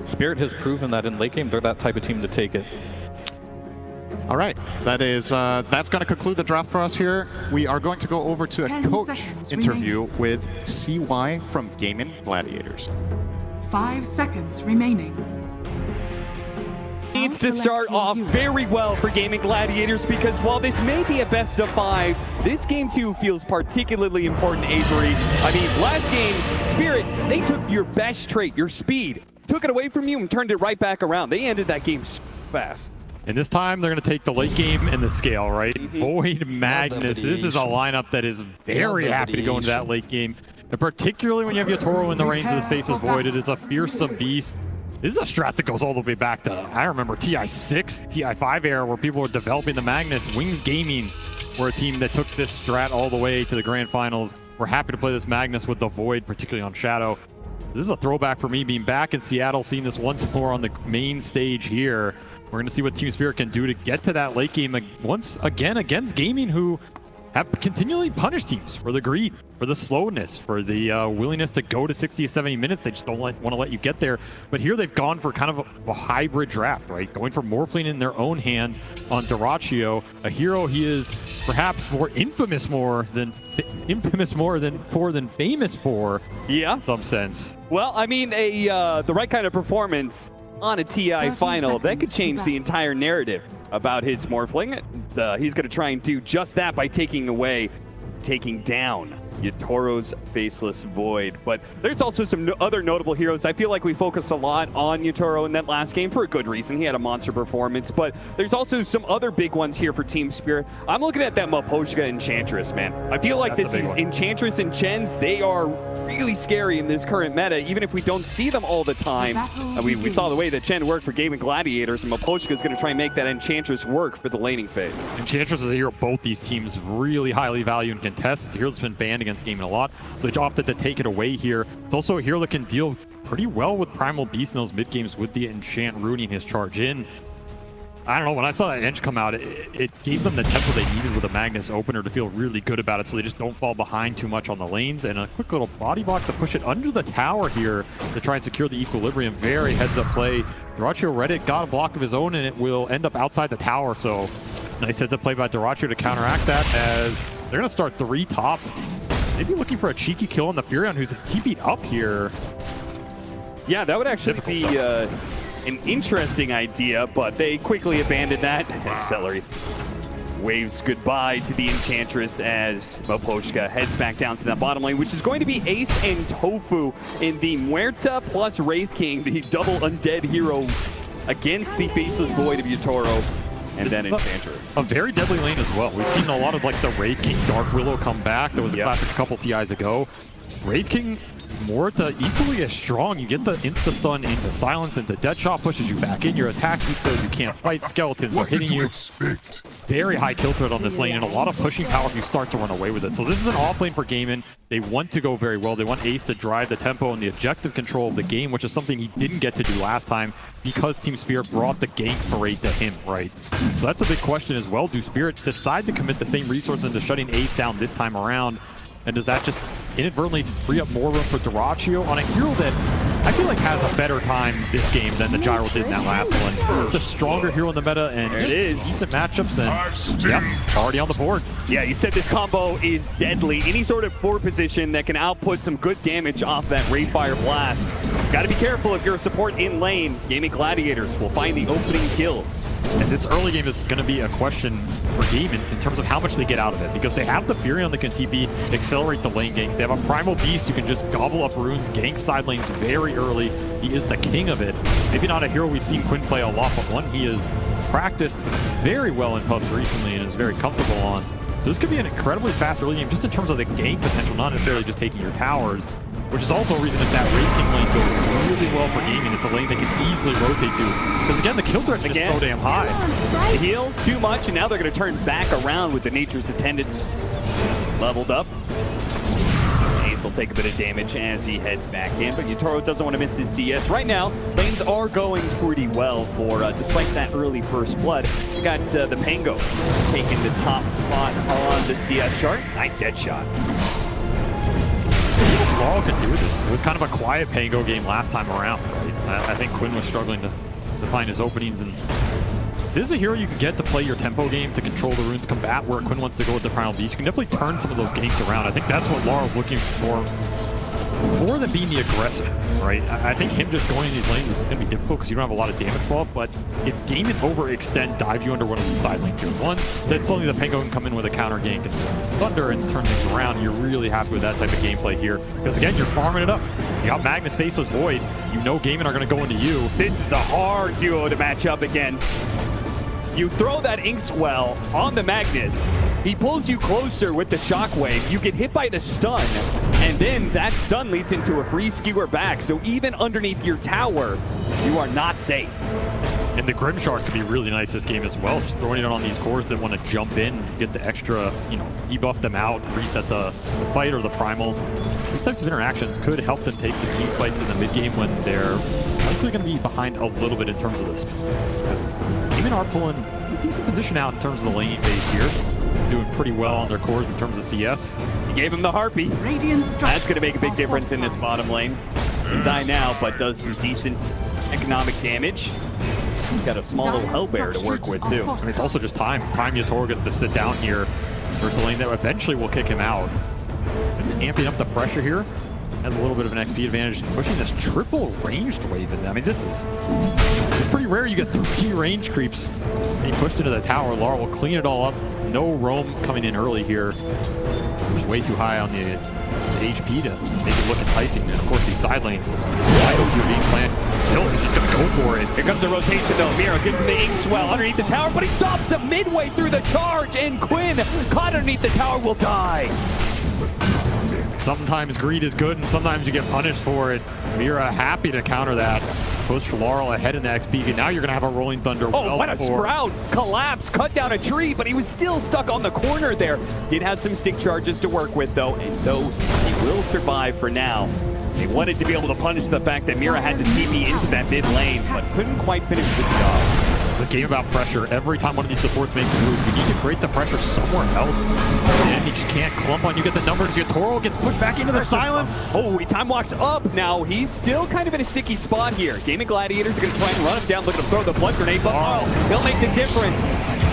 Spirit has proven that in late game, they're that type of team to take it. All right, that's going to conclude the draft for us here. We are going to go over to a coach interview with CY from Gaming Gladiators. 5 seconds remaining. Needs to start off very well for Gaming Gladiators, because while this may be a best of 5, this game too feels particularly important, Avery. I mean, last game, Spirit, they took your best trait, your speed, took it away from you and turned it right back around. They ended that game so fast. And this time, they're going to take the late game and the scale, right? Void, Magnus, this is a lineup that is very happy to go into that late game. And particularly when you have Yatoro in the range of this Faceless Void, it is a fearsome beast. This is a strat that goes all the way back to, I remember, TI6, TI5 era, where people were developing the Magnus. Wings Gaming were a team that took this strat all the way to the grand finals. We're happy to play this Magnus with the Void, particularly on Shadow. This is a throwback for me, being back in Seattle, seeing this once more on the main stage here. We're going to see what Team Spirit can do to get to that late game once again against Gaming, who have continually punished teams for the greed, for the slowness, for the willingness to go to 60 to 70 minutes. They just don't want to let you get there. But here they've gone for kind of a hybrid draft, right? Going for Morphling in their own hands on Dyrachyo, a hero he is perhaps more infamous than famous for. Yeah, in some sense. Well, I mean, the right kind of performance on a TI final, that could change the entire narrative about his Morphling. He's going to try and do just that by taking down Yatoro's Faceless Void. But there's also some other notable heroes. I feel like we focused a lot on Yatoro in that last game for a good reason. He had a monster performance, but there's also some other big ones here for Team Spirit. I'm looking at that Miposhka Enchantress, man. I feel like this is Enchantress and Chens, they are really scary in this current meta, even if we don't see them all the time. We saw the way that Chen worked for Gaming Gladiators, and Miposhka is going to try and make that Enchantress work for the laning phase. Enchantress is a hero both these teams really highly value and contest. It's a hero that's been banned against Gaming a lot, so they opted to take it away here. It's also a hero that can deal pretty well with Primal Beast in those mid games with the Enchant ruining his charge in. I don't know, when I saw that Ench come out, it gave them the tempo they needed with a Magnus opener to feel really good about it, so they just don't fall behind too much on the lanes. And a quick little body block to push it under the tower here to try and secure the equilibrium. Very heads up play. Dyrachyo read it, got a block of his own, and it will end up outside the tower. So nice heads up play by Dyrachyo to counteract that, as they're going to start 3 top. Maybe looking for a cheeky kill on the Furion, who's TP'd up here. Yeah, that would actually be an interesting idea, but they quickly abandoned that. Celery waves goodbye to the Enchantress as Miposhka heads back down to that bottom lane, which is going to be Ace and Tofu in the Muerta plus Wraith King, the double undead hero against the Faceless Void of Yatoro. And then Enchantress. A very deadly lane as well. We've seen a lot of like the Wraith King Dark Willow come back. That was a classic a couple TIs ago. Wraith King Muerta equally as strong. You get the insta-stun into silence, into Deadshot, pushes you back in. Your attack weak, so you can't fight. Skeletons are hitting you. Very high kill threat on this lane, and a lot of pushing power if you start to run away with it. So this is an off lane for Gaming. They want to go very well. They want Ace to drive the tempo and the objective control of the game, which is something he didn't get to do last time because Team Spirit brought the gank parade to him, right? So that's a big question as well. Do Spirit decide to commit the same resources into shutting Ace down this time around? And does that just inadvertently free up more room for Dyrachyo on a hero that I feel like has a better time this game than the Gyro did in that last one? It's a stronger hero in the meta, and there it is. Decent matchups, and yeah, already on the board. Yeah, you said this combo is deadly. Any sort of board position that can output some good damage off that Wraithfire Blast. Got to be careful if you're a support in lane. Gaming Gladiators will find the opening kill. And this early game is going to be a question for Gaming in terms of how much they get out of it, because they have the Furion that can TP, accelerate the lane ganks. They have a Primal Beast who can just gobble up runes, gank side lanes very early. He is the king of it. Maybe not a hero we've seen Quinn play a lot, but one he has practiced very well in pubs recently and is very comfortable on. So this could be an incredibly fast early game just in terms of the gank potential, not necessarily just taking your towers, which is also a reason that Wraith King lane goes really well for Gaming. It's a lane they can easily rotate to. Because again, the kill threat's just so damn high. They heal too much, and now they're going to turn back around with the Nature's Attendants leveled up. Ace will take a bit of damage as he heads back in, but Yatoro doesn't want to miss his CS. Right now, lanes are going pretty well for, despite that early first blood. We got the Pango taking the top spot on the CS chart. Nice dead shot. Laurel can do this. It was kind of a quiet Pango game last time around, right? I think Quinn was struggling to find his openings, and this is a hero you can get to play your tempo game, to control the runes combat, where Quinn wants to go with the Primal Beast. You can definitely turn some of those ganks around. I think that's what Laurel's looking for, more than being the aggressor, right? I think him just going in these lanes is going to be difficult because you don't have a lot of damage fall, but if Game and overextend dive you under one of these side lane tier 1, then suddenly the Pango can come in with a counter gank and Thunder and turn things around. You're really happy with that type of gameplay here, because again, you're farming it up. You got Magnus, Faceless Void. You know Game and are going to go into you. This is a hard duo to match up against. You throw that Inkswell on the Magnus. He pulls you closer with the Shockwave. You get hit by the stun, and then that stun leads into a free skewer back. So even underneath your tower, you are not safe. And the Grimshark could be really nice this game as well. Just throwing it on these cores that want to jump in, get the extra, you know, debuff them out, reset the fight or the primal. These types of interactions could help them take the team fights in the mid game when they're likely going to be behind a little bit in terms of this. Even are pulling a decent position out in terms of the laning phase here. Doing pretty well on their cores in terms of CS. He gave him the Harpy. That's going to make a big difference in this bottom lane. Can die now, but does some decent economic damage. He's got a small little hellbear to work with, too. And it's also just time. Yatoro gets to sit down here versus a lane that eventually will kick him out. And amping up the pressure here. Has a little bit of an XP advantage, pushing this triple ranged wave in. I mean, it's pretty rare you get 3 range creeps being pushed into the tower. Laurel will clean it all up. No roam coming in early here. Just way too high on the HP to make it look enticing. And of course, these side lanes, wide open being planned. Hill is just going to go for it. Here comes the rotation, though. Mira gives him the Inkswell underneath the tower, but he stops him midway through the charge, and Quinn, caught underneath the tower, will die. Sometimes greed is good, and sometimes you get punished for it. Mira happy to counter that. Push Laurel ahead in the XP, and now you're going to have a Rolling Thunder. Oh, what a sprout! Collapse, cut down a tree, but he was still stuck on the corner there. Did have some stick charges to work with, though, and so he will survive for now. They wanted to be able to punish the fact that Mira had to TP into that mid lane, but couldn't quite finish the job. It's a game about pressure. Every time one of these supports makes a move, you need to create the pressure somewhere else. And he just can't clump on you. Get the numbers. Yatoro gets pushed back into the silence. Oh, he time walks up. Now he's still kind of in a sticky spot here. Game of Gladiators are going to try and run him down, looking to throw the blood grenade, but he'll make the difference.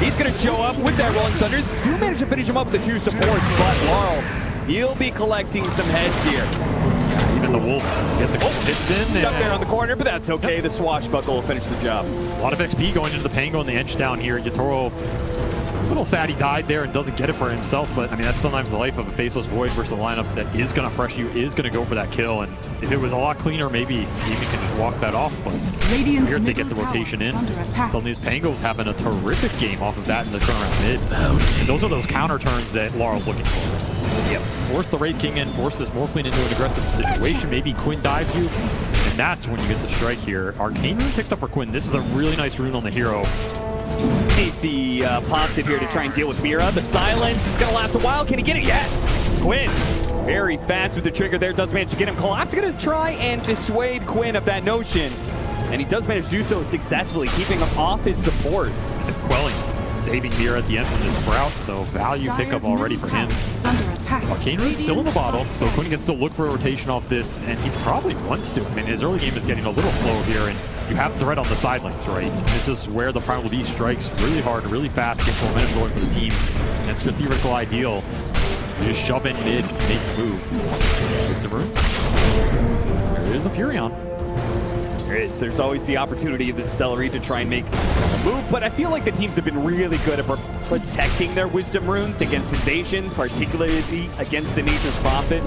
He's going to show up with that Rolling Thunder. Do manage to finish him up with the 2 supports, but Laurel, he'll be collecting some heads here. Even the Wolf gets a hits in. Up there on the corner, but that's okay. The Swashbuckle will finish the job. A lot of XP going into the Pango and the Edge down here. Yatoro, a little sad he died there and doesn't get it for himself, but I mean, that's sometimes the life of a Faceless Void versus a lineup that is going to press you, is going to go for that kill. And if it was a lot cleaner, maybe Gaming can just walk that off. But here they get the rotation in. Suddenly these Pangos having a terrific game off of that in the turnaround mid. And those are those counter turns that Laurel's looking for. Yep. Force the Wraith King in, force this Morphling into an aggressive situation. Maybe Quinn dives you, and that's when you get the strike here. Arcane Rune picked up for Quinn. This is a really nice rune on the hero. TC pops it here to try and deal with Mira. The silence is going to last a while. Can he get it? Yes! Quinn, very fast with the trigger there. Does manage to get him. Collapse going to try and dissuade Quinn of that notion. And he does manage to do so successfully, keeping him off his support. And quelling. Saving Mira at the end from the Sprout, so value pickup already for him. Arcane Rune's still in the bottle, so Quinn can still look for a rotation off this, and he probably wants to. I mean, his early game is getting a little slow here, and you have threat on the side lanes, right? This is where the Primal Beast strikes really hard, really fast, gets momentum going for the team. And it's the theoretical ideal. You just shove in mid, make the move. Wisdom Rune. There is a Furion. There's always the opportunity of the Celery to try and make a move, but I feel like the teams have been really good at protecting their Wisdom Runes against invasions, particularly against the Nature's Prophet.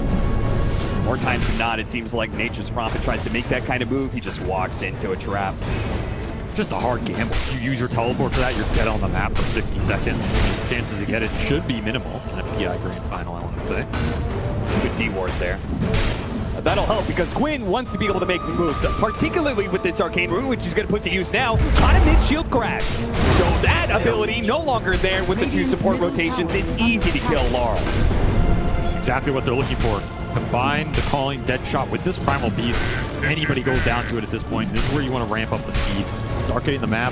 More times than not, it seems like Nature's Prophet tries to make that kind of move. He just walks into a trap. Just a hard gamble. You use your teleport for that, you're dead on the map for 60 seconds. Chances to get it should be minimal in a TI Grand Final, I want to say. Good D-ward there. That'll help because Quinn wants to be able to make moves, particularly with this Arcane Rune, which he's going to put to use now. Caught a mid-shield crash. So that ability no longer there with the 2 support rotations. It's easy to kill Laurel. Exactly what they're looking for. Combine the calling dead shot with this Primal Beast. anybody goes down to it at this point. This is where you want to ramp up the speed. Start getting the map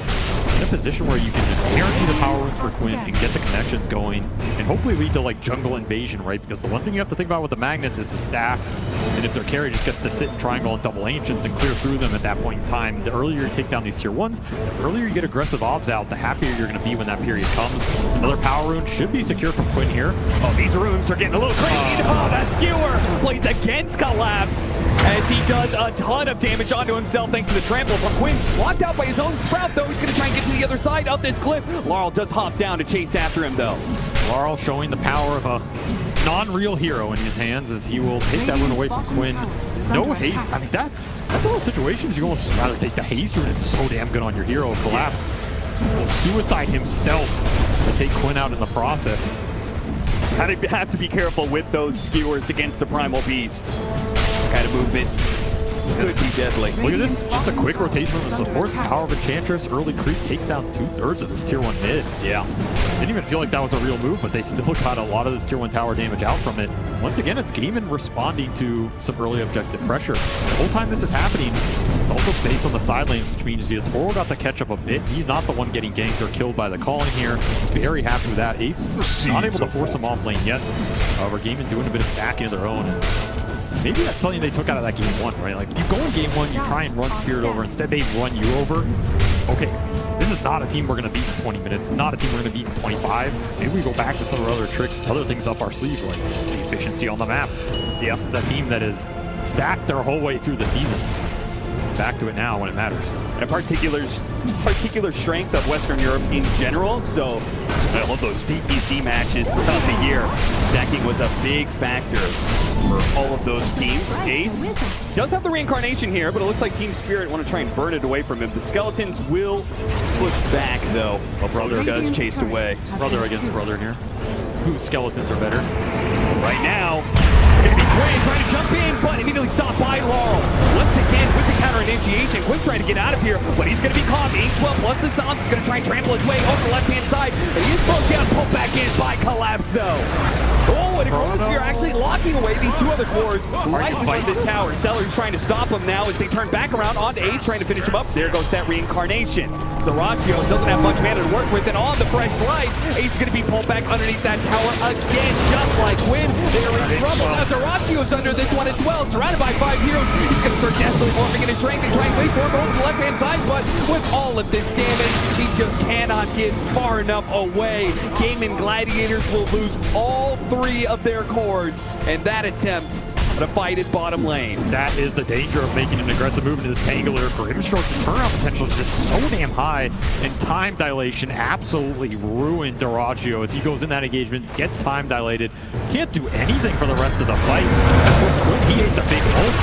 in a position where you can just guarantee the power runes for Quinn and get the connections going, and hopefully lead to like jungle invasion, right? Because the one thing you have to think about with the Magnus is the stacks, and if their carry just gets to sit in triangle and double ancients and clear through them at that point in time, the earlier you take down these tier 1s, the earlier you get aggressive obs out, the happier you're going to be when that period comes. Another power rune should be secure from Quinn here. Oh, these runes are getting a little crazy. Oh, that skewer plays against Collapse as he does a ton of damage onto himself thanks to the trample. But Quinn's locked out by his own sprout, though. He's going to try and get to the other side of this cliff. Laurel does hop down to chase after him, though. Laurel showing the power of a non-real hero in his hands as he will take that rune away from Quinn. No haste. I mean, that's one of those situations you almost rather take the haste rune. It's so damn good on your hero. Collapse will suicide himself to take Quinn out in the process. Kind of have to be careful with those skewers against the Primal Beast. Kind of movement could be deadly. Look at this, just a quick rotation of the support. The power of Enchantress, early creep takes down 2/3 of this tier 1 mid. Yeah. Didn't even feel like that was a real move, but they still got a lot of this tier 1 tower damage out from it. Once again, it's Gaiman responding to some early objective pressure. The whole time this is happening, also space on the side lanes, which means Yatoro got to catch up a bit. He's not the one getting ganked or killed by the calling here. Very happy with that. Ace not able to force him off lane yet. However, Gaiman doing a bit of stacking of their own. Maybe that's something they took out of that game 1, right? Like, you go in game 1, you try and run Spirit over. Instead, they run you over. Okay, this is not a team we're going to beat in 20 minutes. Not a team we're going to beat in 25. Maybe we go back to some of our other tricks, other things up our sleeve, like the efficiency on the map. Yeah, this is a team that is stacked their whole way through the season. Back to it now when it matters. And a particular strength of Western Europe in general. So I love those DPC matches throughout the year. Stacking was a big factor for all of those teams. Ace does have the reincarnation here, but it looks like Team Spirit want to try and burn it away from him. The Skeletons will push back, though. A brother does chased away. Brother against brother here. Whose skeletons are better? Right now, it's going to be Quinn trying to jump in, but immediately stopped by Laurel. Once again, with the counter initiation, Quinn's trying to get out of here, but he's going to be caught. Ainswell plus the Sans is going to try and trample his way over the left-hand side. And he's supposed to get pulled back in by Collapse, though. Oh, and Chronosphere actually locking away these two other cores right behind this tower. Seller's trying to stop him now as they turn back around onto Ace, trying to finish him up. There goes that reincarnation. The Ratio doesn't have much mana to work with, and on the fresh light, Ace is going to be pulled back underneath that tower again, just like Quinn. They're in trouble. Now the Ratio's under this one as well, surrounded by 5 heroes. He's going to start desperately morphing into strength and try and wait for him over the left-hand side, but with all of this damage, he just cannot get far enough away. Gaiman Gladiators will lose all 3 of their cores, and that attempt to fight at bottom lane. That is the danger of making an aggressive move into this Pangolier. Grimstroke, the turnaround potential is just so damn high, and time dilation absolutely ruined Dyrachio as he goes in that engagement, gets time dilated, can't do anything for the rest of the fight. When he ate the big ult,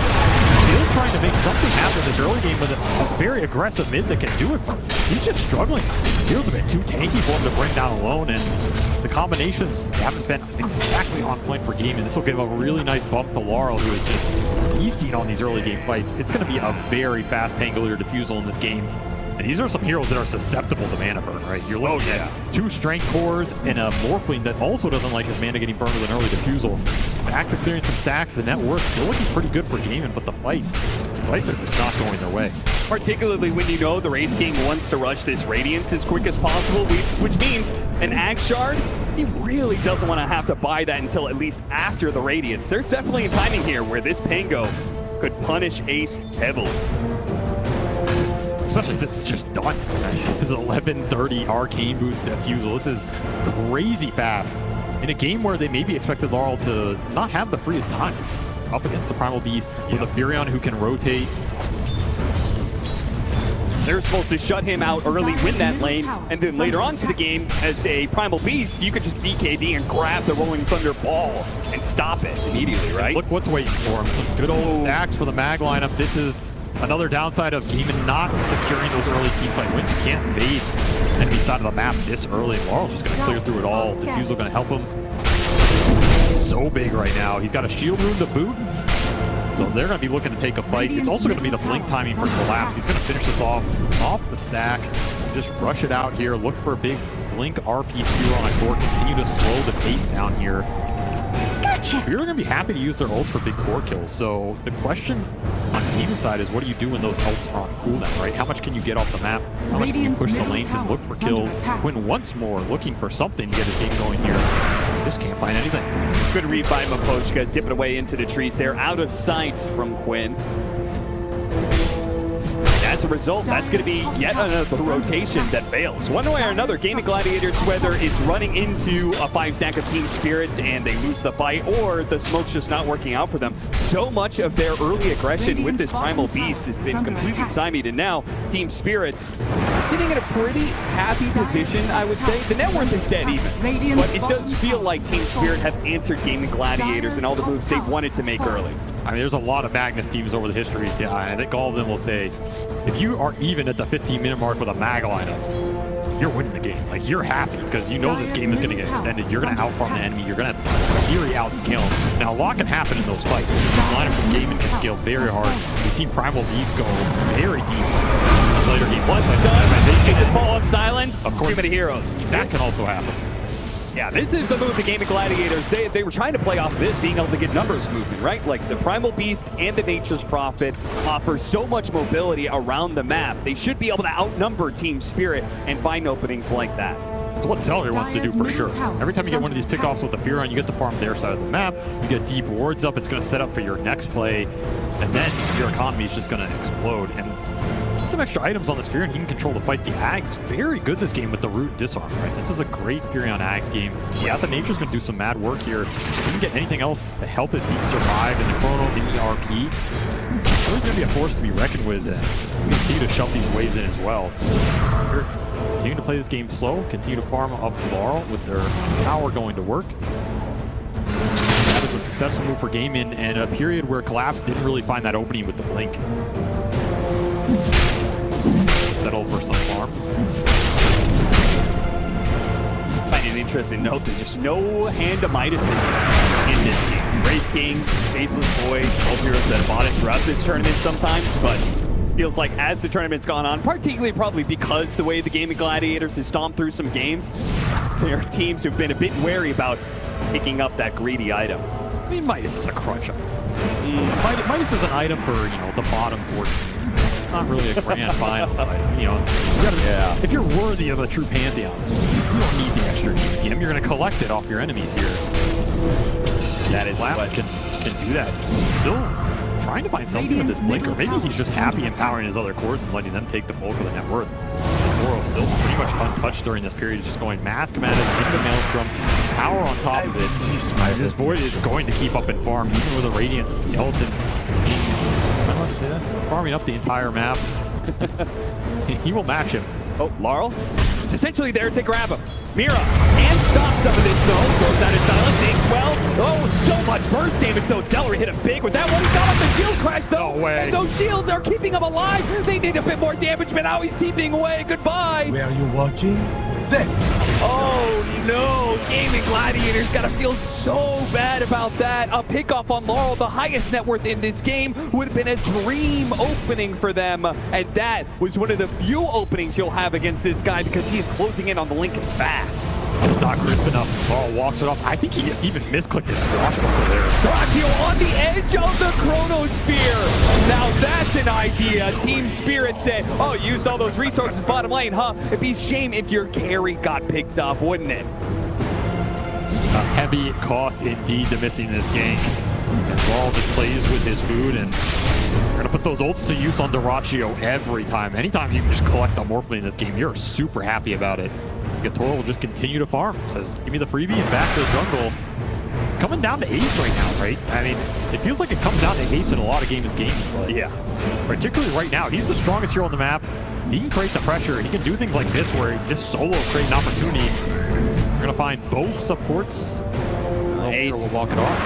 still trying to make something happen this early game with a very aggressive mid that can do it, but he's just struggling. Feels a bit too tanky for him to bring down alone, and the combinations haven't been exactly on point for Gaiman. This will give a really nice bump to Laurel, who is just easing on these early game fights. It's going to be a very fast Pangolier defusal in this game. And these are some heroes that are susceptible to mana burn, right? You're looking at 2 strength cores and a Morphling that also doesn't like his mana getting burned with an early defusal. Back to clearing some stacks, the net worth still looking pretty good for Gaiman, but the fights are just not going their way. Particularly when you know the Wraith King wants to rush this Radiance as quick as possible, which means an Axe Shard, he really doesn't want to have to buy that until at least after the Radiance. There's definitely a timing here where this Pango could punish Ace heavily. Especially since it's just done. This is 11:30 Arcane Boost Defusal. This is crazy fast. In a game where they maybe expected Laurel to not have the freest time. Up against the Primal Beast with a Furion who can rotate. They're supposed to shut him out early, win that lane, and then later on to the game, as a Primal Beast, you could just BKB and grab the Rolling Thunder ball and stop it immediately, right? Look what's waiting for him. Some good old stacks for the mag lineup. This is another downside of Gaiman not securing those early teamfight wins. You can't invade enemy side of the map this early. Laurel's just going to clear through it all. Defusal going to help him. So big right now. He's got a shield rune to boot. So they're going to be looking to take a fight. It's also going to be the blink timing for Collapse. He's going to finish this off the stack. Just rush it out here. Look for a big blink RP skewer on a core. Continue to slow the pace down here. Gotcha. You're going to be happy to use their ult for big core kills. So the question on Gaming side is what do you do when those ults are on cooldown, right? How much can you get off the map? How much can you push the lanes and look for kills? Quinn once more looking for something to get his game going here. Just can't find anything. Good read by Miposhka, dipping away into the trees there, out of sight from Quinn. As a result, that's going to be yet another rotation that fails. One way or another, Gaming Gladiators, whether it's running into a 5-stack of Team Spirit and they lose the fight, or the smoke's just not working out for them, so much of their early aggression with this Primal Beast has been completely stymied, and now Team Spirit sitting in a pretty happy position, I would say. The net worth is dead even, but it does feel like Team Spirit have answered Gaming Gladiators and all the moves they wanted to make early. I mean, there's a lot of Magnus teams over the history of TI, and I think all of them will say, if you are even at the 15-minute mark with a mag lineup, you're winning the game. Like, you're happy because you know this game is going to get extended. You're going to outfarm the enemy. You're going to theory outscale them. Now, a lot can happen in those fights. This lineup from Gaming can scale very hard. We've seen Primal Beast go very deep. Later he one stun, get the fall of silence. Of course, too many heroes. That can also happen. Yeah, this is the move the Gaming Gladiators. They were trying to play off this, being able to get numbers movement, right? Like the Primal Beast and the Nature's Prophet offer so much mobility around the map. They should be able to outnumber Team Spirit and find openings like that. It's what Celery wants to do for sure. Every time you get one of these pickoffs with the Furon, you get to farm their side of the map. You get deep wards up. It's going to set up for your next play, and then your economy is just going to explode. And some extra items on this Furon, he can control the fight. The Ag's very good this game with the root disarm, right? This is a great Furon Ag's game. Yeah, the Nature's going to do some mad work here. He can get anything else to help his team survive in the Chrono, in the RP. So he's going to be a force to be reckoned with. We continue to shove these waves in as well. Continue to play this game slow, continue to farm up Laurel with their power going to work. That is a successful move for Gaming and a period where Collapse didn't really find that opening with the Blink. Settle for some farm. I find an interesting note, there's just no hand of Midas in this game. Wraith King, Faceless Void, both heroes that have bought it throughout this tournament sometimes, but feels like as the tournament's gone on, particularly probably because the way the Gaming Gladiators has stomped through some games, there are teams who've been a bit wary about picking up that greedy item. I mean, Midas is a crunch item. Midas is an item for, you know, the bottom 14. It's not really a grand finals item. You know, if you're worthy of a true Pantheon, you don't need the extra GPM. You're going to collect it off your enemies here. That is what can do that. Still trying to find something with this Blink, or maybe he's just happy empowering his other cores and letting them take the bulk of the net worth. Toro still pretty much untouched during this period, just going mass commanders into the Maelstrom, power on top of it. This Void is going to keep up in farm, even with a Radiant Skeleton. Am I allowed to say that? Farming up the entire map. He will match him. Oh, Laurel is essentially there to grab him. Mira and stop some of this zone, goes out of silence, takes well. Oh, so much burst damage though. Celery hit him big with that one. He got off the shield crash though. No way. And those shields are keeping him alive. They need a bit more damage, but now he's teeping away. Goodbye. Where are you watching? Zeus. Oh no, Gaming Gladiators gotta feel so bad about that. A pickoff on Laurel, the highest net worth in this game, would have been a dream opening for them. And that was one of the few openings you'll have against this guy because he is closing in on the Lincolns fast. It's not crisp enough. Laurel walks it off. I think he even misclicked his swashbuckler there. Brachio on the edge of the Chronosphere. Now that's an idea. Team Spirit said, oh, use all those resources bottom lane, huh? It'd be a shame if your carry got picked up, wouldn't it? A heavy cost indeed to missing this gank. And Laurel just plays with his food, and we're going to put those ults to use on Brachio every time. Anytime you can just collect a Morphling in this game, you're super happy about it. Yatoro will just continue to farm. Says, give me the freebie and back to the jungle. It's coming down to ace right now, right? I mean, it feels like it comes down to ace in a lot of games. But yeah. Particularly right now, he's the strongest hero on the map. He can create the pressure. He can do things like this where he just solo create an opportunity. We're going to find both supports. Ace will walk it off.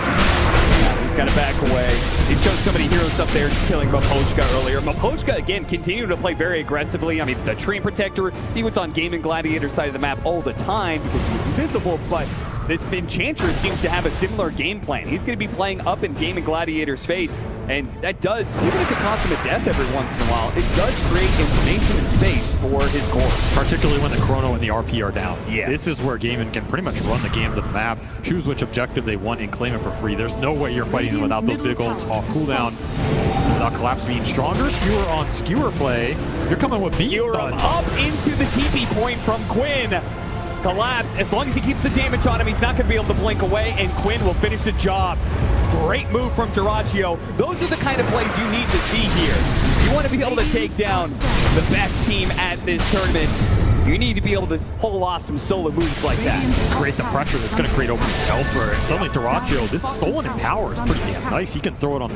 He's got to back away. He showed so many heroes up there killing Miposhka earlier. Miposhka, again, continuing to play very aggressively. I mean, the Treant Protector, he was on Gaming Gladiator side of the map all the time because he was invisible, but this Enchantress seems to have a similar game plan. He's going to be playing up in Gaming Gladiator's face, and that does, even if it costs him a death every once in a while, it does create information and space for his core. Particularly when the Chrono and the RP are down. Yeah. This is where Gaming can pretty much run the game to the map, choose which objective they want, and claim it for free. There's no way you're fighting them without those big ults off cooldown. Without Collapse being stronger, Skewer on Skewer play. You're coming with me, Skewer son. up into the TP point from Quinn. Collapse, as long as he keeps the damage on him, he's not going to be able to blink away, and Quinn will finish the job. Great move from Terrorblade. Those are the kind of plays you need to see here. You want to be able to take down the best team at this tournament. You need to be able to pull off some solo moves like that. Create the pressure that's going to create open elsewhere. And suddenly Terrorblade, this stolen in power is pretty damn nice. He can throw it on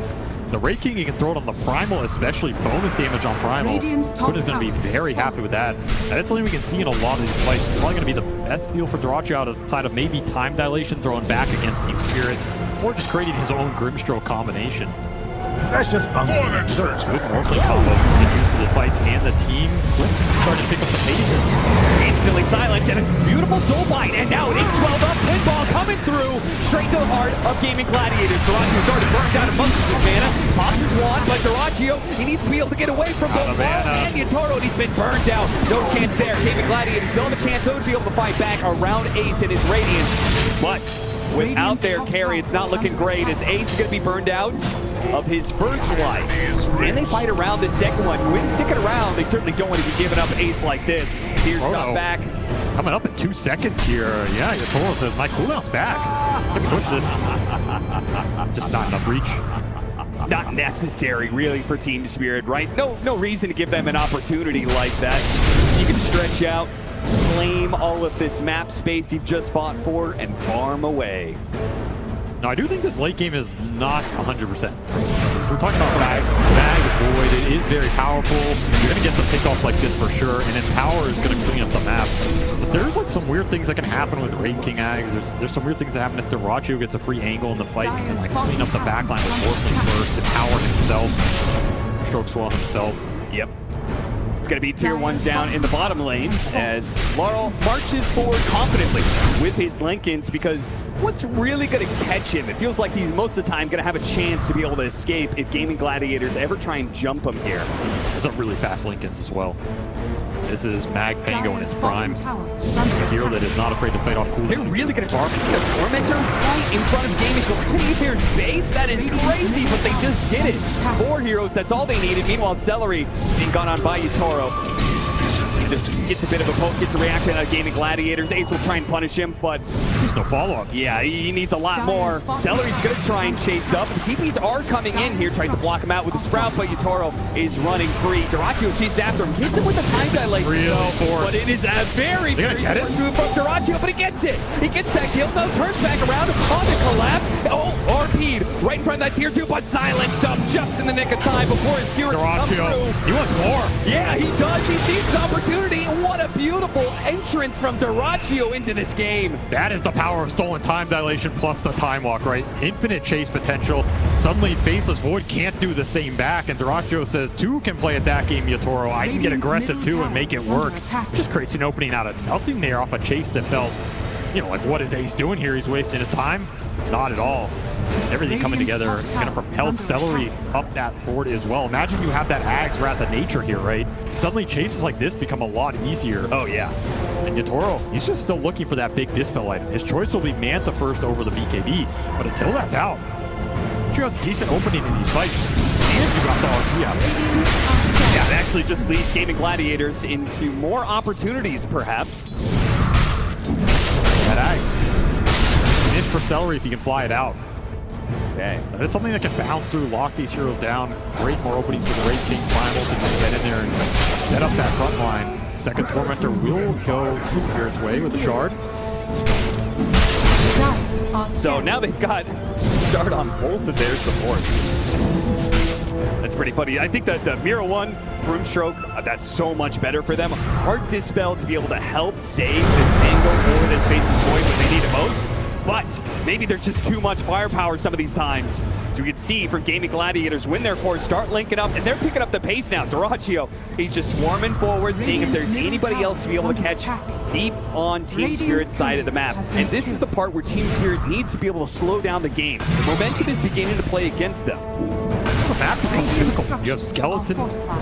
the Raid King, he can throw it on the Primal, especially bonus damage on Primal. Quinn is going to be very happy with that. And that's something we can see in a lot of these fights. It's probably going to be the best deal for Terrorblade outside of maybe time dilation thrown back against Team Spirit, or just creating his own Grimstroke combination. Precious bunker. These are good Morphling combos to use for the fights, and the team starting to pick up the pace. Instantly silenced and a beautiful soul bite, and now it swelled up. Pinball coming through straight to the heart of Gaming Gladiators. Terrorblade already burned out most of his mana. Pops his wand, but Terrorblade, he needs to be able to get away from both Wall and Yatoro, and he's been burned out. No chance there. Gaming Gladiators still have a chance, though, to be able to fight back around Ace and his Radiance. But without their carry, it's not looking great, as Ace is going to be burned out of his first life. And they fight around this second one. Quinn sticking around. They certainly don't want to be giving up Ace like this. Here's not back. Coming up in 2 seconds here. Yeah, Yatoro says, my cooldown's back. Let me push this. Just not enough reach. Not necessary, really, for Team Spirit, right? No reason to give them an opportunity like that. You can stretch out, claim all of this map space you've just fought for, and farm away. Now, I do think this late game is not 100%. We're talking about Mag Void. It is very powerful. You're going to get some pickoffs like this for sure, and then Power is going to clean up the map. But there's like some weird things that can happen with Raid King Ags. There's some weird things that happen if Terrorblade gets a free angle in the fight and like clean up the backline with Morphling first, and Power himself, Stroke Swell himself. Yep. It's going to be tier 1s down in the bottom lane as Laurel marches forward confidently with his Lincolns, because what's really going to catch him? It feels like he's most of the time going to have a chance to be able to escape if Gaming Gladiators ever try and jump him here. It's a really fast Lincolns as well. This is Mag Pango in his prime. A hero that is not afraid to fight off cooldown. They're really going to target the Tormentor right in front of Gaming Gladiators' base? That is crazy, but they just did it. 4 heroes, that's all they needed. Meanwhile, Celery being gone on by Yatoro. Just gets a bit of a poke, gets a reaction out of Gaming Gladiators. Ace will try and punish him, but there's no follow-up. Yeah, he needs a lot more. Celery's going to try and chase up. The TPs are coming in here, tries to block him out with the Sprout, but Yatoro is running free. Terrorblade chases after him, hits him with a time dilation, but it is a very good move from Terrorblade, but he gets it. He gets that kill, though, turns back around on the collapse. Oh, RP'd right in front of that tier 2, but silenced up just in the nick of time before his Skewer can come through. He wants more. Yeah, he does. He sees the opportunity. What a beautiful entrance from Terrorblade into this game. That is the power of stolen time dilation plus the time walk, right? Infinite chase potential. Suddenly, Faceless Void can't do the same back, and Terrorblade says, 2 can play at that game, Yatoro. I can get aggressive too and make it work. Just creates an opening out of nothing there off a chase that felt, you know, like, what is Ace doing here? He's wasting his time? Not at all. Everything coming together is going to propel Celery up that board as well. Imagine you have that Ags Wrath of Nature here, right? Suddenly chases like this become a lot easier. Oh, yeah. And Yatoro, he's just still looking for that big Dispel item. His choice will be Manta first over the BKB, but until that's out, you have a decent opening in these fights. And you got the RP out. Yeah, it actually just leads Gaming Gladiators into more opportunities, perhaps. That Ags. It's for Celery if he can fly it out. Okay. That is something that can bounce through, lock these heroes down, create more openings for the Raid King Primal to just get in there and set up that front line. Second Tormentor will go Spirit's way with the Shard. So now they've got Shard on both of their supports. That's pretty funny. I think that the Mira 1 Grimstroke, that's so much better for them. Hard Dispel to be able to help save this angle or this Faceless Void when they need it most. But maybe there's just too much firepower some of these times. So we can see from Gaming Gladiators when their cores start linking up, and they're picking up the pace now. Terrorblade, he's just swarming forward, seeing if there's anybody else to be able to catch deep on Team Spirit's side of the map. And this is the part where Team Spirit needs to be able to slow down the game. The momentum is beginning to play against them. The map becomes difficult. You have Skeleton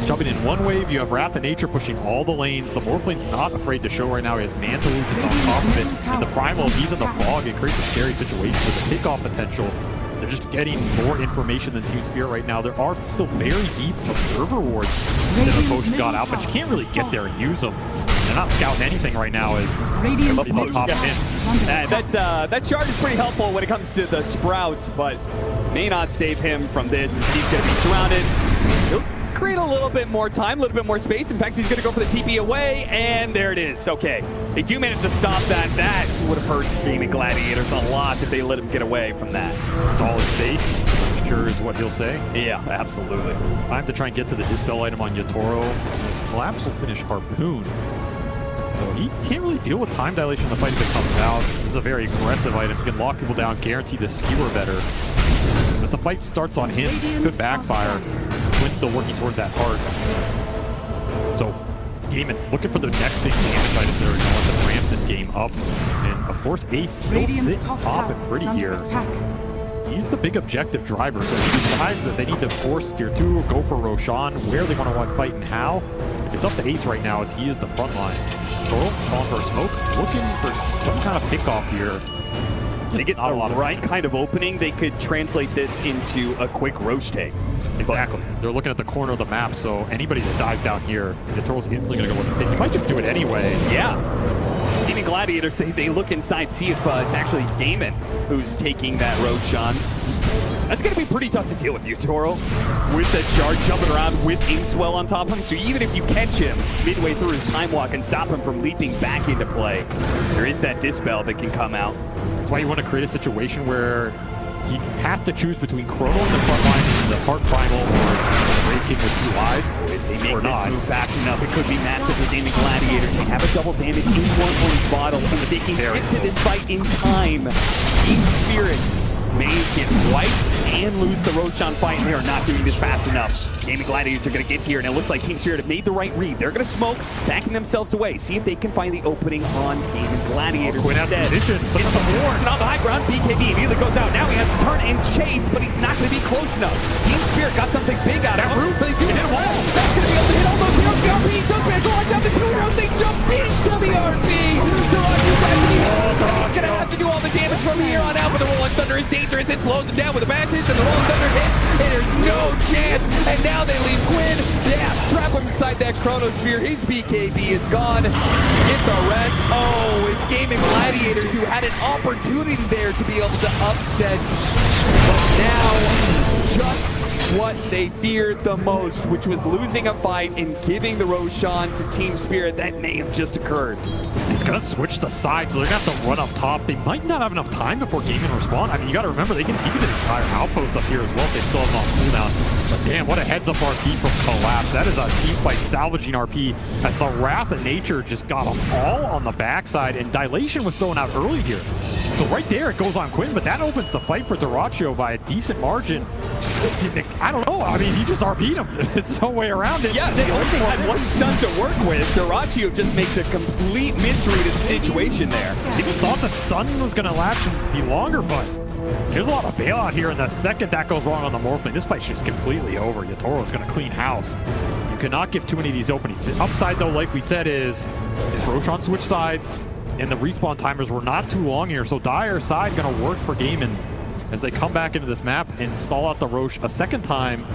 jumping in one wave, you have Wrath of Nature pushing all the lanes. The Morphling's not afraid to show right now. He has Manta Lucius on top of it. And the Primal, he's in the fog. It creates a scary situation with a takeoff potential. They're just getting more information than Team Spirit right now. There are still very deep observer wards that Miposhka got out, but you can't really get there and use them. They're not scouting anything right now as Radiant's Miposhka popping in. That shard is pretty helpful when it comes to the sprouts, but may not save him from this since he's going to be surrounded. He'll create a little bit more time, a little bit more space. In fact, he's going to go for the TP away, and there it is. Okay, they do manage to stop that. That would have hurt Gaming Gladiators a lot if they let him get away from that. Solid space, I'm sure is what he'll say. Yeah, absolutely. Time to try and get to the Dispel item on Yatoro. Collapse will finish Harpoon. So he can't really deal with time dilation in the fight if it comes out. This is a very aggressive item. He can lock people down, guarantee the skewer better. But the fight starts on him, could backfire. Quinn's still working towards that heart. So, Gaiman looking for the next big damage item there to let them ramp this game up. And of course, Ace still sitting top and pretty here. He's the big objective driver, so he decides that they need to force tier 2 or go for Roshan, where they want to fight and how. It's up to Ace right now as he is the front line. Toro calling for a smoke, looking for some kind of pickoff here. They get the right kind of opening, they could translate this into a quick Roche take. Exactly. They're looking at the corner of the map, so anybody that dives down here, Yatoro's instantly going to go with it. You might just do it anyway. Yeah. Gaming Gladiators say they look inside, see if it's actually Gaiman who's taking that Roshan. That's going to be pretty tough to deal with, Yatoro, with the charge jumping around with Inkswell on top of him. So even if you catch him midway through his time walk and stop him from leaping back into play, there is that Dispel that can come out. That's why you want to create a situation where he has to choose between Chrono in the front line, the Heart Primal, or Ray King with 2 lives. If they make this move fast enough, it could be massive for Gaming Gladiators. They have a double damage in one bottle, and if they can get to this fight in time, Team Spirit may get wiped and lose the Roshan fight, and they are not doing this fast enough. Gaming Gladiators are going to get here, and it looks like Team Spirit have made the right read. They're going to smoke, backing themselves away, see if they can find the opening on Gaming Gladiators. Quinn has position, but it's the wards on the high ground. BKB immediately goes out. Now he has to turn and chase, but he's not going to be close enough. Team Spirit got something big out of him. But they do hit him well. That's going to be able to hit all those heroes. The RP took it. Going down the 2 rounds. They jumped into the RP. He's going to have to do all the damage from here on out, but the Rolling Thunder is dangerous. It slows him down with the bash hits, and the Rolling Thunder hits, and there's no chance. And now they leave Quinn. Yeah, trap him inside that Chronosphere. His BKB is gone. Get the rest. Oh, it's Gaming Gladiators who had an opportunity there to be able to upset. But now, just what they feared the most, which was losing a fight and giving the Roshan to Team Spirit. That may have just occurred. He's going to switch the sides, so they're going to have to run up top. They might not have enough time before Gaiman respawn. I mean, you got to remember, they can keep it entire outpost up here as well if they still have enough cooldown. But damn, what a heads-up RP from Collapse. That is a team fight salvaging RP as the Wrath of Nature just got them all on the backside, and Dilation was thrown out early here. So right there, it goes on Quinn, but that opens the fight for Dyrachyo by a decent margin. I don't know. I mean, he just RP'd him. There's no way around it. Yeah, they only had one stun to work with. Dyrachyo just makes a complete misread of the situation there. He thought the stun was going to last and be longer, but there's a lot of bailout here. And the second that goes wrong on the Morphling, this fight's just completely over. Yatoro's going to clean house. You cannot give too many of these openings. The upside, though, like we said, is Roshan switch sides, and the respawn timers were not too long here. So Dire side going to work for Gaiman as they come back into this map and stall out the Roche a second time.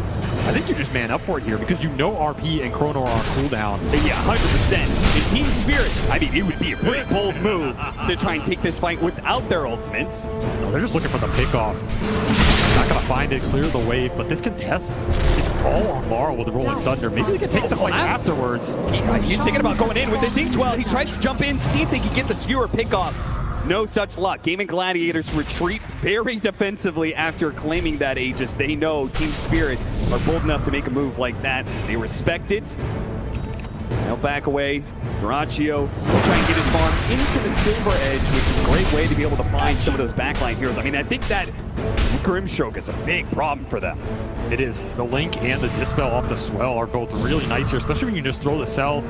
I think you just man up for it here because you know RP and Chrono are on cooldown. Yeah, 100%. In Team Spirit, I mean, it would be a pretty bold move to try and take this fight without their ultimates. No, they're just looking for the pickoff. Not going to find it, clear the wave, but this contest, it's all on Laurel with the Rolling Thunder. Maybe they can take the fight afterwards. He's thinking about going in with this Inkswell. He tries to jump in, see if they can get the skewer pickoff. No such luck. Gaming Gladiators retreat very defensively after claiming that Aegis. They know Team Spirit are bold enough to make a move like that. They respect it. Now back away. Dyrachyo will try and get his farm into the Silver Edge, which is a great way to be able to find some of those backline heroes. I mean, I think that Grimstroke is a big problem for them. It is. The Link and the Dispel off the Swell are both really nice here, especially when you just throw the Cell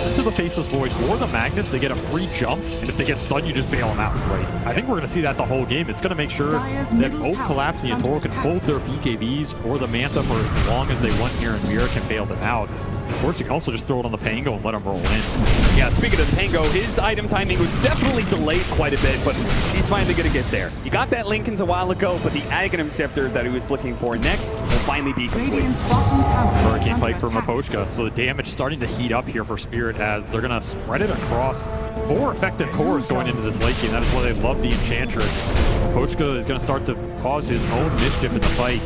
into the Faceless Void or the Magnus. They get a free jump, and if they get stunned, you just bail them out. Right. I think we're going to see that the whole game. It's going to make sure that both Collapse and Yatoro can hold their BKBs or the Manta for as long as they want here, and Mira can bail them out. Of course, you can also just throw it on the Pango and let him roll in. Yeah, speaking of Pango, his item timing was definitely delayed quite a bit, but he's finally going to get there. He got that Lincoln's a while ago, but the Aghanim Scepter that he was looking for next will finally be complete. Radiant's bottom tower is Hurricane under Pike for attack. Miposhka. So the damage starting to heat up here for Spirit as they're going to spread it across 4 effective cores going into this late game. That is why they love the Enchantress. Miposhka is going to start to cause his own mischief in the fight.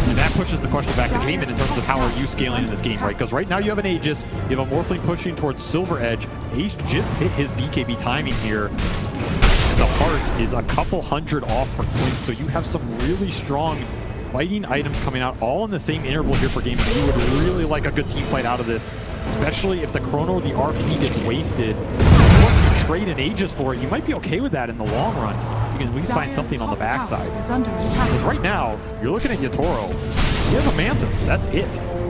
And that pushes the question back to Gaiman in terms of how are you scaling in this game, right? Because right now you have an Aegis, you have a Morphling pushing towards Silver Edge. Ace just hit his BKB timing here. The heart is a couple hundred off for Quinn, so you have some really strong fighting items coming out all in the same interval here for Gaiman. You would really like a good team fight out of this, especially if the Chrono or the RP gets wasted. Or if you trade an Aegis for it, you might be okay with that in the long run. You can at least find something on the backside. Is under attack. Because right now, you're looking at Yatoro. He has a Manta. That's it.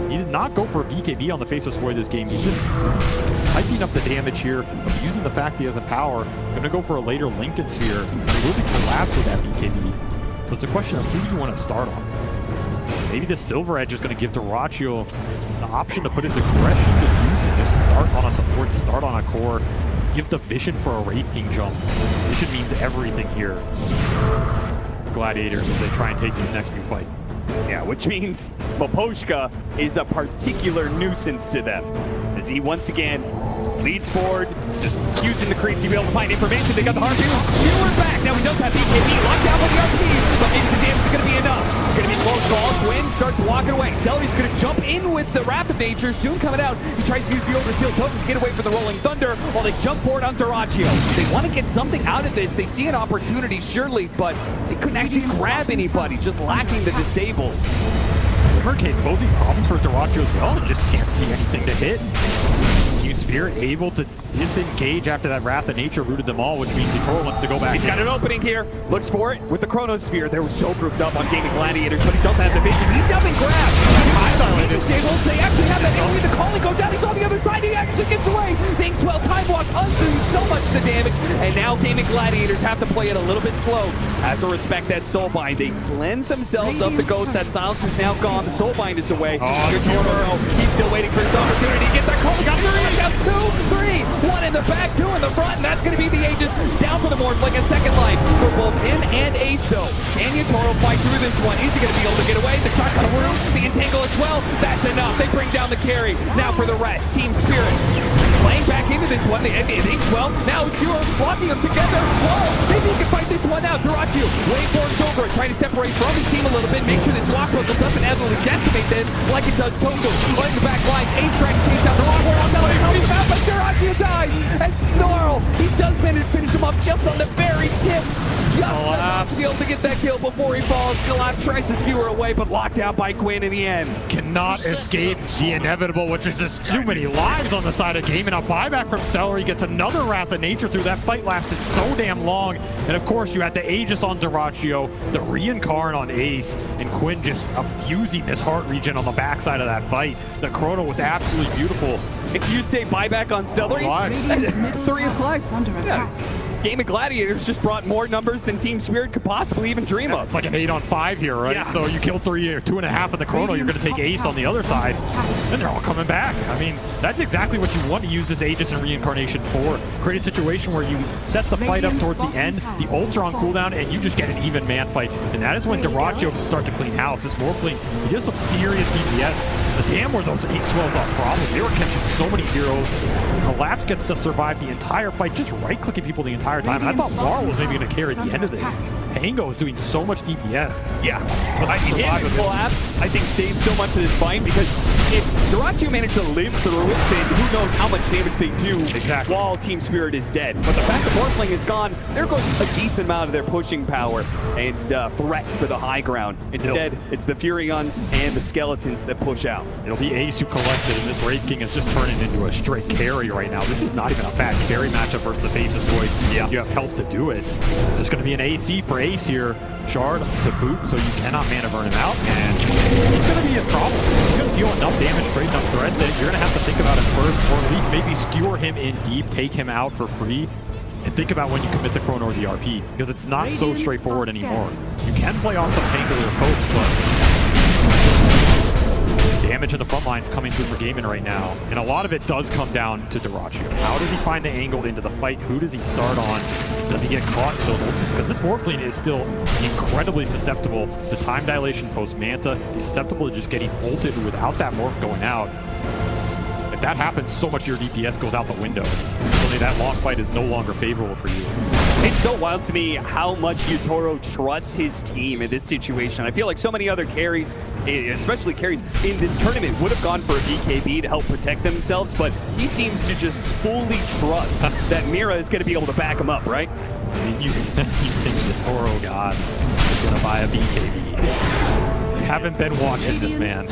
He did not go for a BKB on the Faceless Void this game. He's just hyping up the damage here, using the fact he has a power. Going to go for a later Lincoln Sphere. He will be collapsed with that BKB. So it's a question of who do you want to start on. Maybe the Silver Edge is going to give Dyrachyo the option to put his aggression to use and just start on a support, start on a core, give the Vision for a Wraith King jump. Vision means everything here. Gladiators as they try and take these next few fights. Yeah, which means Miposhka is a particular nuisance to them. As he once again leads forward, just using the creep to be able to find information. They got the Harpoon. Stealer back. Now he does have BKB. Locked down by the RP, but maybe the damage is going to be enough. It's going to be close call. Quinn starts walking away. Celery's going to jump in with the Wrath of Nature. Soon coming out. He tries to use the Overseal Totem to get away from the Rolling Thunder while they jump forward on Dyrachyo. They want to get something out of this. They see an opportunity, surely, but they couldn't actually grab anybody, just lacking the disables. Hurricane posing problems for Dyrachyo as well. They just can't see anything to hit. Team Spirit able to disengage after that Wrath of Nature rooted them all, which means Yatoro wants to go back. He's got an opening here. Looks for it with the Chronosphere. They were so grouped up on Gaming Gladiators, but he doesn't have the vision. He's now been grabbed. They actually have that enemy. The calling goes out. He's on the other side. He actually gets away. Thanks, well, Time Walk undoes so much of the damage. And now Gaming Gladiators have to play it a little bit slow. Have to respect that Soulbind. They cleanse themselves of the ghost. That silence is now gone. The Soulbind is away. Yatoro, he's still waiting for his opportunity to get that call. Got 3 down, 2, 3. 1 in the back, 2 in the front, and that's going to be the Aegis down for the Morphling. A second life for both him and Ace, though. Can Yatoro fight through this one? Is he going to be able to get away? The shot got a room, the entangle as well. That's enough. They bring down the carry. Now for the rest, Team Spirit playing back into this one. They thinks well. Now it's Gura blocking them together. Whoa! Maybe he can fight this one out. Dyrachyo waiting for him over it, trying to separate from his team a little bit. Make sure this Walk Puzzle doesn't absolutely decimate them like it does Togo. Playing the back lines. Ace trying to change out the wrong one. No, he's found, but Dyrachyo dies. And Snarl, he does manage to finish him up just on the very tip. Just enough to be able to get that kill before he falls. Collapse tries to skewer away, but locked out by Quinn in the end. Cannot escape the inevitable, which is just too many lives on the side of game. And a buyback from Celery gets another Wrath of Nature through. That fight lasted so damn long. And of course, you had the Aegis on Dyrachyo, the Reincarn on Ace, and Quinn just abusing this heart regen on the backside of that fight. The Chrono was absolutely beautiful. If you say buyback on Celery, 3 lives Under attack. Game of Gladiators just brought more numbers than Team Spirit could possibly even dream of. It's like an 8-on-5 here, right? Yeah. So you kill 3 or 2.5 in the Chrono, you're going to take Ace on the other side, and they're all coming back. I mean, that's exactly what you want to use this Aegis and Reincarnation for. Create a situation where you set the fight up towards the end, the ults are on cooldown, and you just get an even man fight. And that is when Dyrachyo can start to clean house. This Morphling, he does some serious DPS. The damn were those 8 swells off problems. They were catching so many heroes. Collapse gets to survive the entire fight, just right-clicking people the entire time. And I thought Mar was maybe going to carry at the end of this. Pango is doing so much DPS. Yeah, I mean, him and Collapse, I think, saved so much of this fight because if Dyrachyo managed to live through it, then who knows how much damage they do while Team Spirit is dead. But the fact that Morphling is gone, there goes a decent amount of their pushing power and threat for the high ground. Instead, it's the Furion and the Skeletons that push out. It'll be Ace who collects it, and this Wraith King is just turning into a straight carry right now. This is not even a bad carry matchup versus the Faceless Void. Yeah. You have help to do it. It's just going to be an AC for Ace here. Shard to boot, so you cannot mana burn him out, and it's going to be a problem. He's going to deal enough damage for enough threat that you're going to have to think about it first, or at least maybe skewer him in deep, take him out for free, and think about when you commit the Chrono or the RP, because it's not so straightforward anymore. You can play off some Pango or Coach, but damage mentioned the front lines coming through for Gaiman right now, and a lot of it does come down to Drow. How does he find the angle into the fight? Who does he start on? Does he get caught in those ultimates? Because this Morphling is still incredibly susceptible to time dilation post Manta. He's susceptible to just getting ulted without that morph going out. If that happens, so much of your DPS goes out the window. Suddenly that long fight is no longer favorable for you. It's so wild to me how much Yatoro trusts his team in this situation. I feel like so many other carries, especially carries in this tournament, would have gone for a BKB to help protect themselves, but he seems to just fully trust that Mira is going to be able to back him up, right? You think Yatoro, God, is going to buy a BKB. Haven't been watching this man.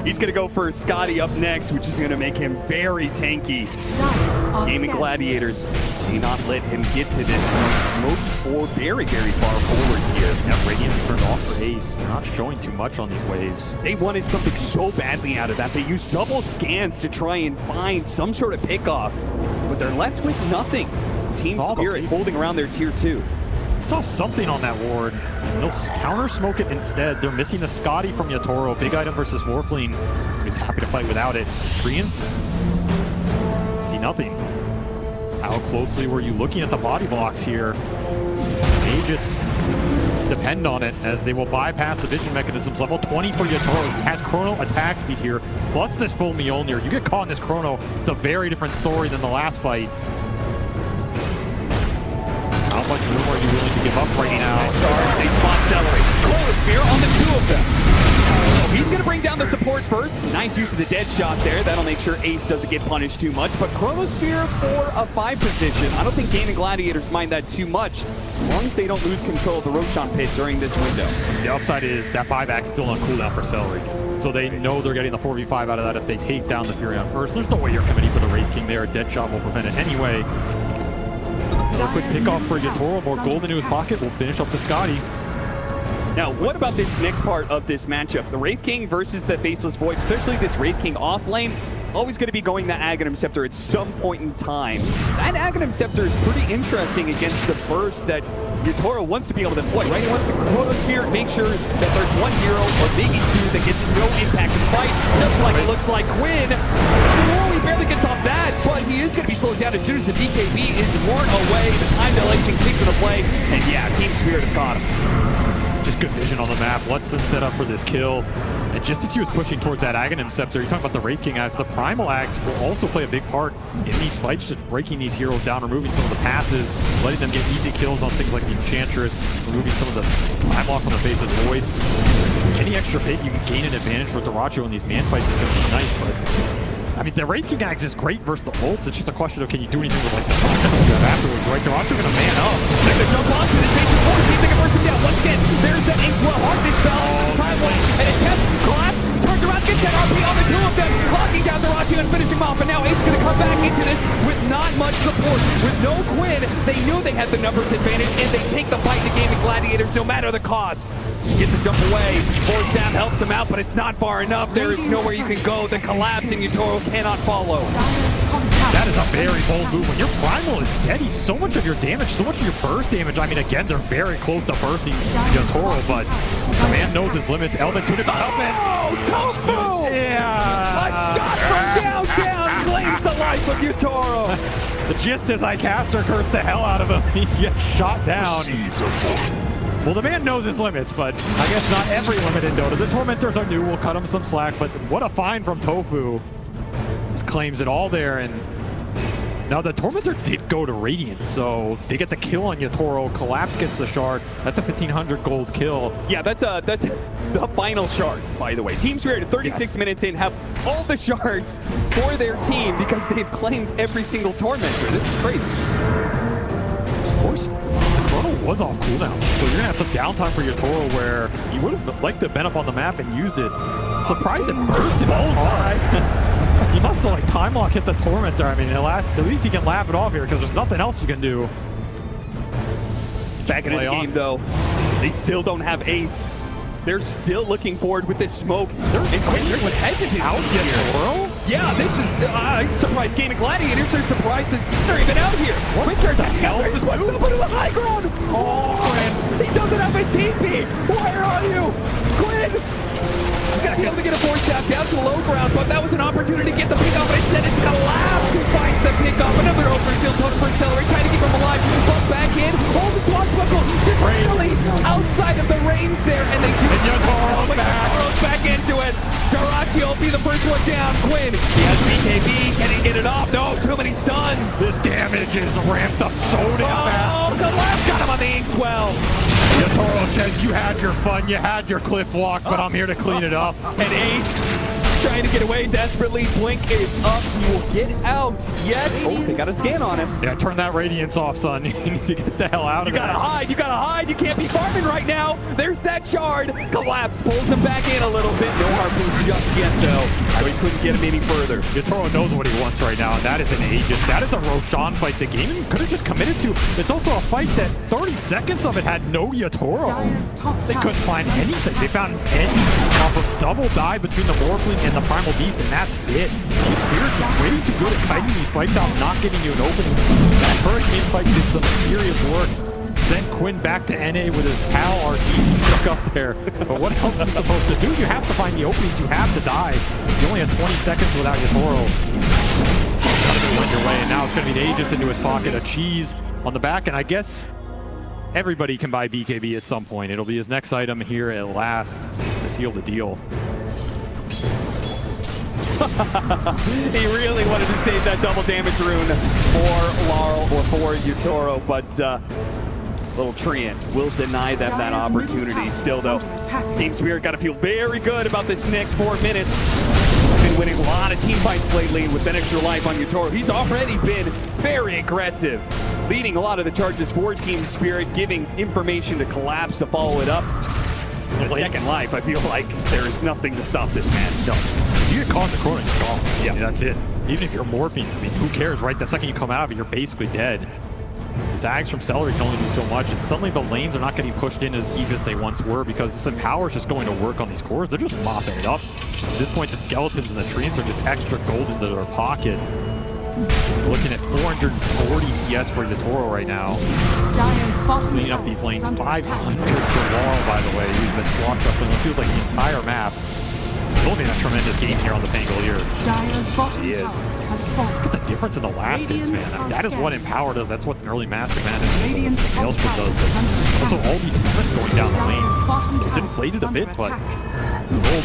He's going to go for Scotty up next, which is going to make him very tanky. Gaming Gladiators may not let him get to this. Smoked for very, very far forward here. Yeah, Radiant's turned off for Ace. They're not showing too much on these waves. They wanted something so badly out of that. They used double scans to try and find some sort of pickoff, but they're left with nothing. Team Spirit holding around their tier 2. Saw something on that ward. They'll counter smoke it instead. They're missing the Scotty from Yatoro. Big item versus Morphling. He's happy to fight without it. Treants? See nothing. How closely were you looking at the body blocks here? They just depend on it as they will bypass the vision mechanisms. Level 20 for Yatoro. He has chrono attack speed here, plus this full Mjolnir. You get caught in this chrono, it's a very different story than the last fight. How much room are you willing to give up right now? Charge, they spot accelerate. Chronosphere on the two of them. So he's going to bring down the support first. Nice use of the dead shot there. That'll make sure Ace doesn't get punished too much. But Chronosphere for a 5 position. I don't think Gaming Gladiators mind that too much, as long as they don't lose control of the Roshan pit during this window. The upside is that buyback's still on cooldown for Celery. So they know they're getting the 4v5 out of that if they take down the Fury on first. There's no way you're committing for the Wraith King there. A dead shot will prevent it anyway. A quick pickoff for Yatoro, more gold into his pocket, will finish up the Scotty. Now, what about this next part of this matchup? The Wraith King versus the Faceless Void, especially this Wraith King off lane, always going to be going the Aghanim Scepter at some point in time. That Aghanim Scepter is pretty interesting against the burst that Yatoro wants to be able to deploy, right? He wants to Chronosphere, make sure that there's one hero, or maybe two, that gets no impact in the fight, just like it looks like Quinn. He barely gets off that, but he is going to be slowed down as soon as the BKB is worn away. The time dilation kicks into play, and yeah, Team Spirit has caught him. Just good vision on the map, lets them set up for this kill. And just as he was pushing towards that Aghanim Scepter, you're talking about the Wraith King, as the Primal Axe will also play a big part in these fights, just breaking these heroes down, removing some of the passes, letting them get easy kills on things like the Enchantress, removing some of the time lock on the Faceless Void. Any extra hit, you can gain an advantage for Daracho in these man fights is going to be nice, but I mean, the Wraith King Axe is great versus the ults. It's just a question of can you do anything with like the shots afterwards, right? Daracho going to man up. They're going to jump onto this Faceless Void, see if they can burst him down. Once again, there's that Inkswell Harvest spell. Time wait, and attempt, collapse, turns around, gets that RP on the two of them, locking down Daracho and finishing him off. And now Ace is going to come back into this with not much support. With no Quinn, they knew they had the numbers advantage, and they take the fight to Gaming Gladiators no matter the cost. Gets a jump away. Force Stab helps him out, but it's not far enough. There is nowhere you can go. The collapse and Yatoro cannot follow. That is a very bold move. When your Primal is dead, he's so much of your damage, so much of your burst damage. I mean, again, they're very close to bursting Yatoro, but the man knows his limits. Element to the Element. Oh, Tofu! Yeah! A shot from downtown claims the life of Yatoro. Just as I caster curse the hell out of him, he gets shot down. Well, the man knows his limits, but I guess not every limit in Dota. The Tormentors are new, we'll cut him some slack, but what a find from Tofu. Just claims it all there, and now the Tormentor did go to Radiant, so they get the kill on Yatoro. Collapse gets the shard. That's a 1,500 gold kill. Yeah, that's the final shard, by the way. Team Spirit, 36 minutes in, have all the shards for their team because they've claimed every single Tormentor. This is crazy. Of course, Chrono was off cooldown, so you're gonna have some downtime for Yatoro where you would have liked to have been up on the map and used it. Surprised it bursted hard. He must have like time lock hit the Tormentor. I mean, at least he can laugh it off here because there's nothing else you can do. Back in the game though, they still don't have Ace. They're still looking forward with this smoke. They're hesitant out here. Yeah, this is I'm surprised Gaming Gladiators are surprised that they're even out here. What the hell is this one? Put in the high ground. Oh, Quinn, he doesn't have a TP. Where are you? Quinn! He's gonna be able to get a force tap down to the low ground, but that was an opportunity to get the pick up, but instead it's Collapse who finds the pick up. Another overshield total for Accelerate, trying to keep him alive. Bump back in, hold the swashbuckle, just really outside of the range there, and they do. And Yatoro's Yatoro's back into it. Duraccio will be the first one down. Quinn, he has BKB, can he get it off? No, too many stuns. This damage is ramped up so damn fast. Oh, Collapse got him on the Inkswell. Yatoro says, you had your fun, you had your cliff walk, but I'm here to clean it up. And Ace trying to get away desperately. Blink is up. He will get out. Yes. Oh, they got a scan on him. Yeah, turn that radiance off, son. You need to get the hell out of there. You gotta hide. You gotta hide. You can't be farming right now. There's that shard. Collapse pulls him back in a little bit. No harpoon just yet, though. So he couldn't get him any further. Yatoro knows what he wants right now, and that is an Aegis. That is a Roshan fight the game could have just committed to. It's also a fight that 30 seconds of it had no Yatoro. They couldn't find anything. They found Eddie off of double dive between the Morphling and the Primal Beast, and that's it. Team Spirit is way too good at kiting these fights out, not giving you an opening. That Hurricane fight did some serious work. Sent Quinn back to NA with his pal RTZ stuck up there. But what else is he supposed to do? You have to find the openings. You have to dive. You only have 20 seconds without Yatoro. Gotta go win your way, and now it's gonna be an Aegis into his pocket, a cheese on the back, and I guess everybody can buy BKB at some point. It'll be his next item here at last to seal the deal. He really wanted to save that double damage rune for Laurel or for Yatoro, but little Treant will deny them that opportunity. Still though, Team Spirit got to feel very good about this next 4 minutes. Been winning a lot of team fights lately with that extra life on Yatoro. He's already been very aggressive, leading a lot of the charges for Team Spirit, giving information to Collapse to follow it up. The second life, I feel like there is nothing to stop this man. No. You get caught in the corner, you're gone. Yeah, I mean, that's it. Even if you're morphing, I mean, who cares, right? The second you come out of it, you're basically dead. Zags from Celery can only do so much, and suddenly the lanes are not getting pushed in as deep as they once were because this Empower is just going to work on these cores. They're just mopping it up. At this point, the Skeletons and the Treants are just extra gold into their pocket. We're looking at 440 CS for Yatoro right now. Cleaning up these lanes. 500 for Laurel, by the way. He's been swapped up in what feels like the entire map. Still being a tremendous game here on the Pangolier. He is. Look at the difference in the last hits, man. That is what Empower does. That's what an early Master Man is. Ailsford does. Also, all these summons going down the lanes. It's inflated a bit, but gold.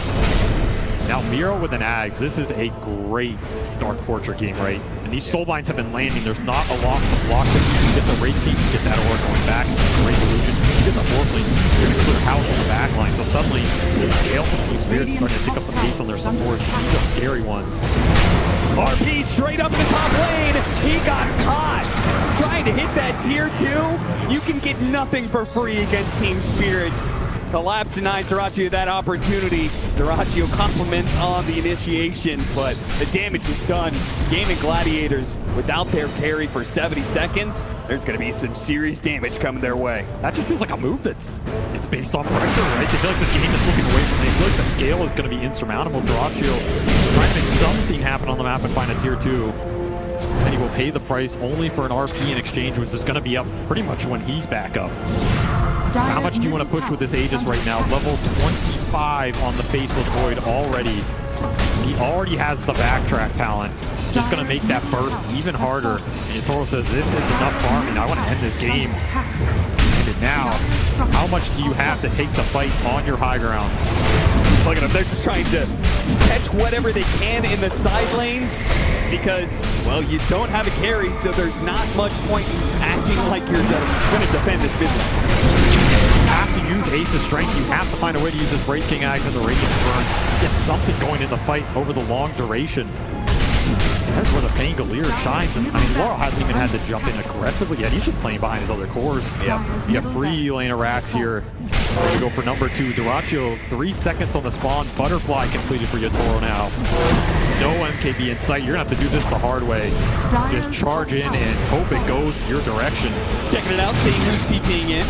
Now Mira with an Ags. This is a great Dark Portrait game, right? And these soul lines have been landing. There's not a lot to block them. You get the Wraith Team, you get that aura going back. Great illusion. You get the Morphling. You're going to clear house on the back line. So suddenly, the scale from Blue Spirit's starting to pick up the pace on their supports. These are scary ones. RP straight up in the top lane. He got caught. Trying to hit that tier 2. You can get nothing for free against Team Spirit. Collapse denies Duraccio that opportunity. Duraccio compliments on the initiation, but the damage is done. Gaming Gladiators, without their carry for 70 seconds, there's going to be some serious damage coming their way. That just feels like a move it's based on pressure, right? They feel like this game is looking away from them. They feel like the scale is going to be insurmountable. Duraccio trying to make something happen on the map and find a tier 2. And he will pay the price only for an RP in exchange, which is going to be up pretty much when he's back up. How much do you want to push with this Aegis right now? Level 25 on the Faceless Void already. He already has the backtrack talent. Just going to make that burst even harder. And Yatoro says, this is enough farming. I want to end this game. End it now. How much do you have to take the fight on your high ground? Look at them. They're just trying to catch whatever they can in the side lanes because, well, you don't have a carry, so there's not much point in acting like you're going to defend this business. You have to use Ace's strength. You have to find a way to use this Wraith King Axe and the Radiant Burn. Get something going in the fight over the long duration. That's where the Pangolier shines. And, I mean, Laurel hasn't even had to jump in aggressively yet. He's just playing behind his other cores. Yeah, you have free lane of racks here. We're gonna go for number 2. Duraccio, 3 seconds on the spawn. Butterfly completed for Yatoro now. No MKB in sight. You're gonna have to do this the hard way. Just charge in and hope it goes your direction. Checking it out, seeing who's TPing in.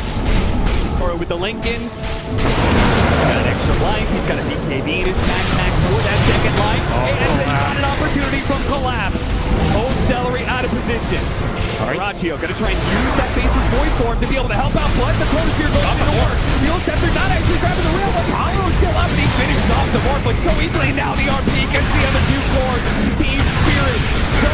Or with the Lincolns. Got an extra life. He's got a BKB in his backpack for that second life. And he's got an opportunity from Collapse. Old Celery out of position. Duraccio gonna try and use that Faceless Void form to be able to help out Blood. The Chronosphere goes to work. The Old Scepter not actually grabbing the rail, but Paolo's still up and he finishes off the Morphling. he's laying down the RP, gets the other 2 cores. Team Spirit, so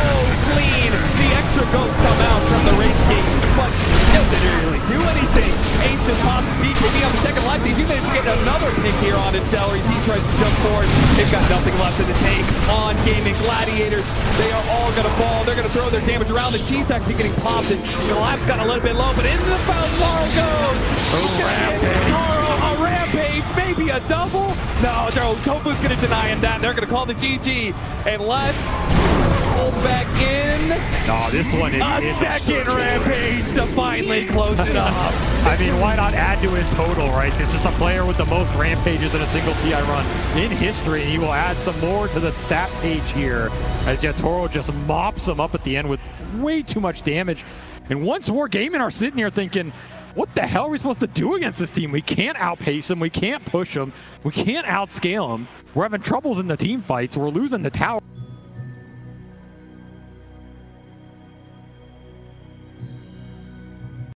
clean. The extra ghosts come out from the Wraith King, but still didn't really do anything. Ace just pops BKB on the second life. They do manage to get another pick here on his salaries. He tries to jump forward. They've got nothing left in the tank on Gaming Gladiators. They are all going to fall. They're going to throw their damage around. The Chief's actually getting popped. The lap's got a little bit low, but into the foul Laurel goes. A rampage, maybe a double? No, Tofu's going to deny him that. They're going to call the GG. And let's pull back in. No, this one is a second rampage to finally close it up. I mean, why not add to his total, right? This is the player with the most rampages in a single TI run in history, and he will add some more to the stat page here as Yatoro just mops him up at the end with way too much damage. And once more, Gaming are sitting here thinking, what the hell are we supposed to do against this team? We can't outpace him. We can't push him. We can't outscale him. We're having troubles in the team fights. We're losing the tower.